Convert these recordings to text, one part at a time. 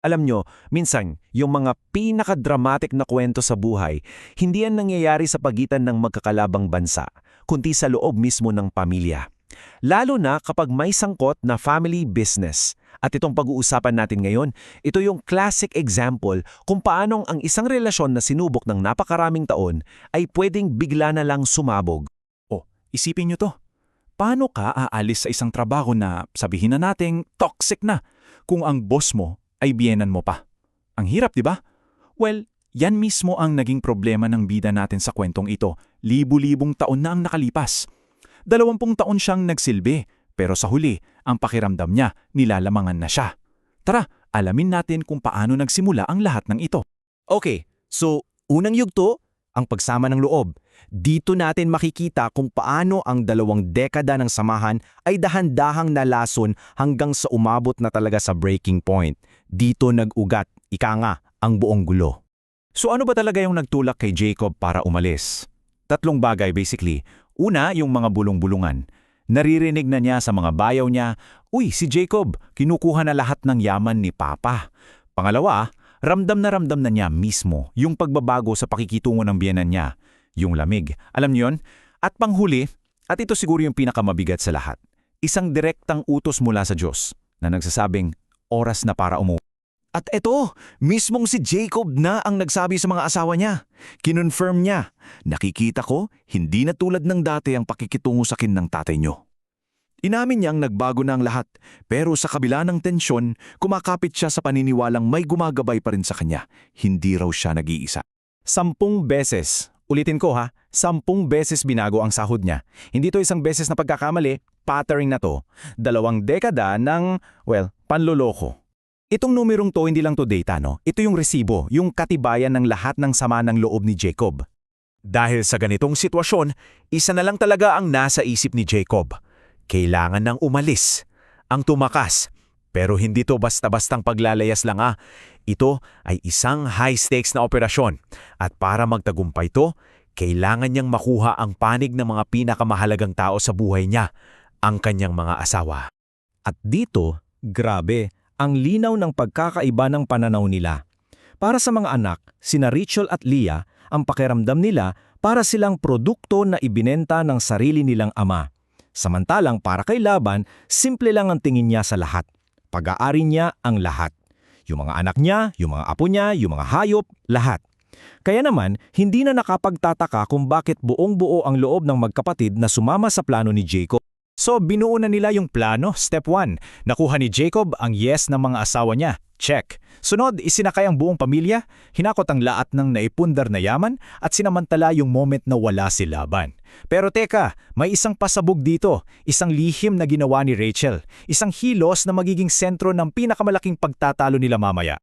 Alam nyo, minsan, yung mga pinaka-dramatic na kwento sa buhay, hindi yan nangyayari sa pagitan ng magkakalabang bansa, kundi sa loob mismo ng pamilya. Lalo na kapag may sangkot na family business. At itong pag-uusapan natin ngayon, ito yung classic example kung paanong ang isang relasyon na sinubok ng napakaraming taon ay pwedeng bigla na lang sumabog. O, isipin nyo to. Paano ka aalis sa isang trabaho na sabihin na nating toxic na kung ang boss mo ay biyenan mo pa? Ang hirap, di ba? Well, yan mismo ang naging problema ng bida natin sa kwentong ito. Libu-libong taon na ang nakalipas. 20 taon siyang nagsilbi, pero sa huli, ang pakiramdam niya, nilalamangan na siya. Tara, alamin natin kung paano nagsimula ang lahat ng ito. Okay, so unang yugto, ang pagsama ng loob. Dito natin makikita kung paano ang 2 dekada ng samahan ay dahan-dahang nalason hanggang sa umabot na talaga sa breaking point. Dito nag-ugat, ika nga, ang buong gulo. So ano ba talaga yung nagtulak kay Jacob para umalis? 3 bagay basically. Una, yung mga bulong-bulungan. Naririnig na niya sa mga bayaw niya, "Uy, si Jacob, kinukuha na lahat ng yaman ni Papa." Pangalawa, ramdam na niya mismo yung pagbabago sa pakikitungo ng biyenan niya. Yung lamig. Alam niyo yun? At panghuli, at ito siguro yung pinakamabigat sa lahat, isang direktang utos mula sa Diyos na nagsasabing, oras na para umuwi. At eto, mismong si Jacob na ang nagsabi sa mga asawa niya. Kinonfirm niya, nakikita ko, hindi na tulad ng dati ang pakikitungo sa akin ng tatay niyo. Inamin niyang nagbago na ang lahat, pero sa kabila ng tensyon, kumakapit siya sa paniniwalang may gumagabay pa rin sa kanya. Hindi raw siya nag-iisa. 10 beses. Ulitin ko ha, 10 beses binago ang sahod niya. Hindi to isang beses na pagkakamali, pattern na to. 2 dekada ng, panloloko. Itong numerong to, hindi lang to data, no? Ito yung resibo, yung katibayan ng lahat ng sama ng loob ni Jacob. Dahil sa ganitong sitwasyon, isa na lang talaga ang nasa isip ni Jacob. Kailangan ng umalis, ang tumakas. Pero hindi to basta-bastang paglalayas lang Ito ay isang high-stakes na operasyon. At para magtagumpay to, kailangan niyang makuha ang panig ng mga pinakamahalagang tao sa buhay niya, ang kanyang mga asawa. At dito, grabe, ang linaw ng pagkakaiba ng pananaw nila. Para sa mga anak, sina Rachel at Leah, ang pakiramdam nila para silang produkto na ibinenta ng sarili nilang ama. Samantalang para kay Laban, simple lang ang tingin niya sa lahat. Pag-aari niya ang lahat. Yung mga anak niya, yung mga apo niya, yung mga hayop, lahat. Kaya naman, hindi na nakapagtataka kung bakit buong-buo ang loob ng magkapatid na sumama sa plano ni Jacob. So binuo na nila yung plano, step 1. Nakuha ni Jacob ang yes ng mga asawa niya. Check. Sunod, isinakay ang buong pamilya, hinakot ang lahat ng naipundar na yaman at sinamantala yung moment na wala si Laban. Pero teka, may isang pasabog dito, isang lihim na ginawa ni Rachel, isang hilos na magiging sentro ng pinakamalaking pagtatalo nila mamaya.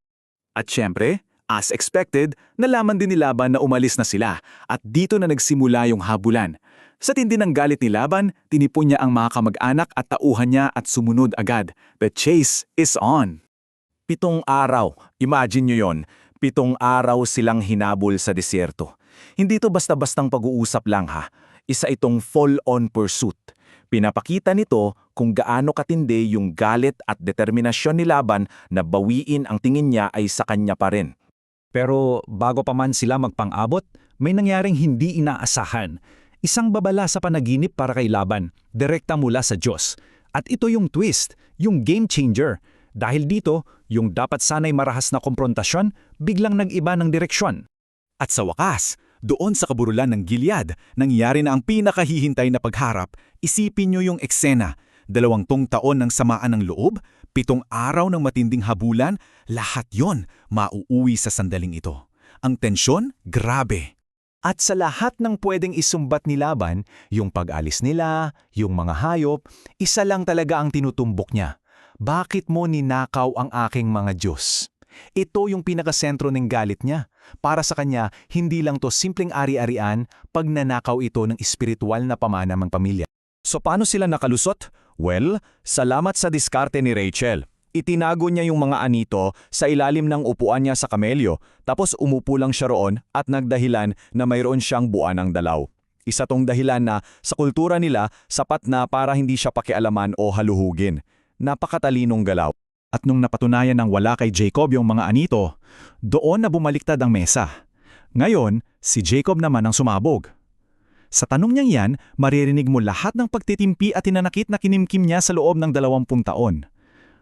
At syempre, as expected, nalaman din ni Laban na umalis na sila at dito na nagsimula yung habulan. Sa tindi ng galit ni Laban, tinipon niya ang mga kamag-anak at tauhan niya at sumunod agad. The chase is on. 7 araw. Imagine nyo yon. 7 araw silang hinabol sa disyerto. Hindi to basta-bastang pag-uusap lang Isa itong full-on pursuit. Pinapakita nito kung gaano katindi yung galit at determinasyon ni Laban na bawiin ang tingin niya ay sa kanya pa rin. Pero bago pa man sila magpang-abot, may nangyaring hindi inaasahan. Isang babala sa panaginip para kay Laban, direkta mula sa Diyos. At ito yung twist, yung game changer. Dahil dito, yung dapat sanay marahas na komprontasyon, biglang nag-iba ng direksyon. At sa wakas, doon sa kaburulan ng Gilead, nangyari na ang pinakahihintay na pagharap. Isipin nyo yung eksena. 20 taon ng samaan ng loob, 7 araw ng matinding habulan, lahat yon mauuwi sa sandaling ito. Ang tensyon, grabe. At sa lahat ng pwedeng isumbat ni Laban, yung pag-alis nila, yung mga hayop, isa lang talaga ang tinutumbok niya. Bakit mo ninakaw ang aking mga Diyos? Ito yung pinakasentro ng galit niya. Para sa kanya, hindi lang to simpleng ari-arian pag nanakaw ito ng espiritual na pamana ng pamilya. So paano sila nakalusot? Well, salamat sa diskarte ni Rachel. Itinago niya yung mga anito sa ilalim ng upuan niya sa kamelyo, tapos umupo lang siya roon at nagdahilan na mayroon siyang buwan ng dalaw. Isa tong dahilan na sa kultura nila sapat na para hindi siya pakialaman o haluhugin. Napakatalinong galaw. At nung napatunayan ng wala kay Jacob yung mga anito, doon na bumaliktad ang mesa. Ngayon, si Jacob naman ang sumabog. Sa tanong niyang yan, maririnig mo lahat ng pagtitimpi at tinanakit na kinimkim niya sa loob ng 20 taon.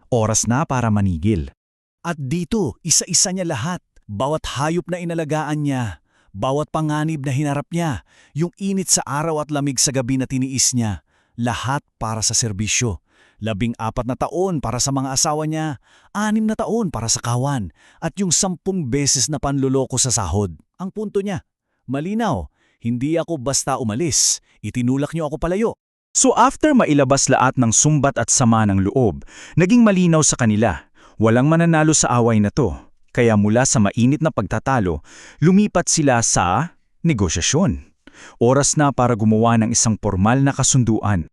Oras na para manigil. At dito, isa-isa niya lahat. Bawat hayop na inalagaan niya, bawat panganib na hinarap niya, yung init sa araw at lamig sa gabi na tiniis niya, lahat para sa serbisyo. 14 na taon para sa mga asawa niya, 6 na taon para sa kawan, at yung 10 beses na panluloko sa sahod. Ang punto niya, malinaw, hindi ako basta umalis, itinulak niyo ako palayo. So after mailabas lahat ng sumbat at sama ng loob, naging malinaw sa kanila, walang mananalo sa away na to. Kaya mula sa mainit na pagtatalo, lumipat sila sa negosyasyon. Oras na para gumawa ng isang formal na kasunduan.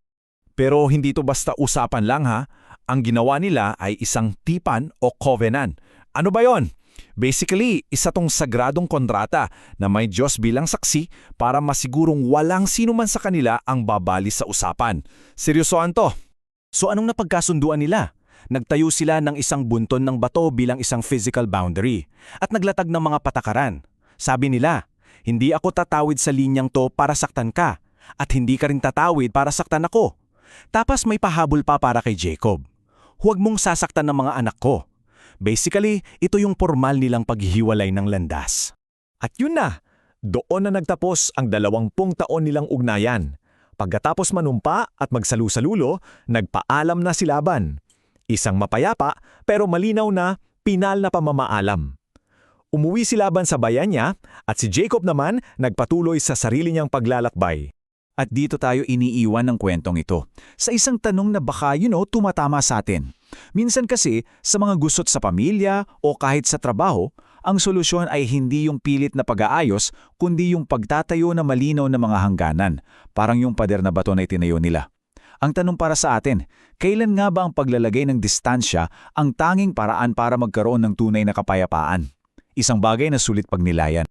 Pero hindi to basta usapan lang ha. Ang ginawa nila ay isang tipan o covenant. Ano ba yon? Basically, isa tong sagradong kontrata na may Diyos bilang saksi para masigurong walang sino man sa kanila ang babali sa usapan. Seryosoan to. So anong napagkasunduan nila? Nagtayo sila ng isang bunton ng bato bilang isang physical boundary at naglatag ng mga patakaran. Sabi nila, hindi ako tatawid sa linyang to para saktan ka at hindi ka rin tatawid para saktan ako. Tapos may pahabol pa para kay Jacob. Huwag mong sasaktan ng mga anak ko. Basically, ito yung formal nilang paghihiwalay ng landas. At yun na, doon na nagtapos ang 20 taon nilang ugnayan. Pagkatapos manumpa at magsalusalulo, nagpaalam na si Laban. Isang mapayapa pero malinaw na pinal na pamamaalam. Umuwi si Laban sa bayan niya at si Jacob naman nagpatuloy sa sarili niyang paglalakbay. At dito tayo iniiwan ng kwentong ito. Sa isang tanong na baka, tumatama sa atin. Minsan kasi, sa mga gusot sa pamilya o kahit sa trabaho, ang solusyon ay hindi yung pilit na pag-aayos, kundi yung pagtatayo na malinaw na mga hangganan, parang yung pader na bato na itinayo nila. Ang tanong para sa atin, kailan nga ba ang paglalagay ng distansya ang tanging paraan para magkaroon ng tunay na kapayapaan? Isang bagay na sulit pagnilayan.